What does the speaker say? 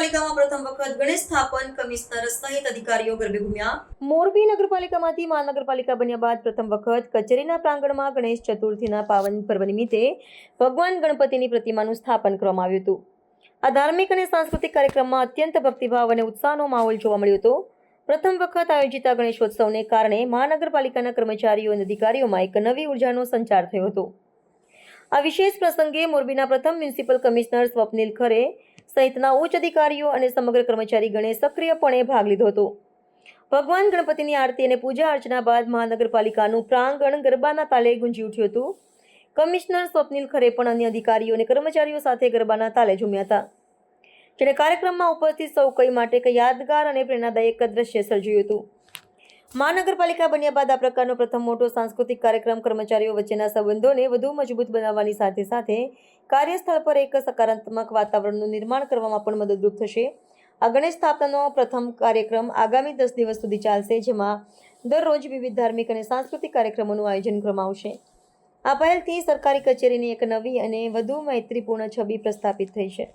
નગરપાલિકામાં પ્રથમ વખત ગણેશ સ્થાપન, કમિશનર સહિત અધિકારીઓ ગરબે ઘૂમ્યા. મોરબી નગરપાલિકામાંથી મહાનગરપાલિકા બન્યા બાદ પ્રથમ વખત કચેરીના પ્રાંગણમાં ગણેશ ચતુર્થીના પાવન પર્વ નિમિત્તે ભગવાન ગણપતિની પ્રતિમાનું સ્થાપન કરવામાં આવ્યું હતું. આ ધાર્મિક અને સાંસ્કૃતિક કાર્યક્રમમાં અત્યંત ભક્તિભાવ અને ઉત્સાહનો માહોલ જોવા મળ્યો હતો. પ્રથમ વખત આયોજિત આ ગણેશોત્સવને કારણે મહાનગરપાલિકાના કર્મચારીઓ અને અધિકારીઓમાં એક નવી ઉર્જાનો સંચાર થયો હતો. આ વિશેષ પ્રસંગે મોરબીના પ્રથમ મ્યુનિસિપલ કમિશનર સ્વપ્નિલ ખરે સહિતના ઉચ્ચ અધિકારીઓ અને સમગ્ર કર્મચારીગણે સક્રિયપણે ભાગ લીધો હતો. ભગવાન ગણપતિની આરતી અને પૂજા અર્ચના બાદ મહાનગરપાલિકાનું પ્રાંગણ ગરબાના તાલે ગુંજી ઉઠ્યું હતું. કમિશનર સ્વપ્નિલ ખરે પણ અન્ય અધિકારીઓ અને કર્મચારીઓ સાથે ગરબાના તાલે ઝૂમ્યા હતા, જેને કાર્યક્રમમાં ઉપસ્થિત સૌ કોઈ માટે એક યાદગાર અને પ્રેરણાદાયક દ્રશ્ય સર્જ્યું હતું. મહાનગરપાલિકા બન્યા બાદ આ પ્રકારનો પ્રથમ મોટો સાંસ્કૃતિક કાર્યક્રમ કર્મચારીઓ વચ્ચેના સંબંધોને વધુ મજબૂત બનાવવાની સાથે સાથે કાર્યસ્થળ પર એક સકારાત્મક વાતાવરણનું નિર્માણ કરવામાં પણ મદદરૂપ થશે. આ ગણેશ સ્થાપનાનો પ્રથમ કાર્યક્રમ આગામી 10 દિવસ સુધી ચાલશે, જેમાં દરરોજ વિવિધ ધાર્મિક અને સાંસ્કૃતિક કાર્યક્રમોનું આયોજન કરવામાં આવશે. આ પહેલથી સરકારી કચેરીની એક નવી અને વધુ મૈત્રીપૂર્ણ છબી પ્રસ્થાપિત થઈ છે.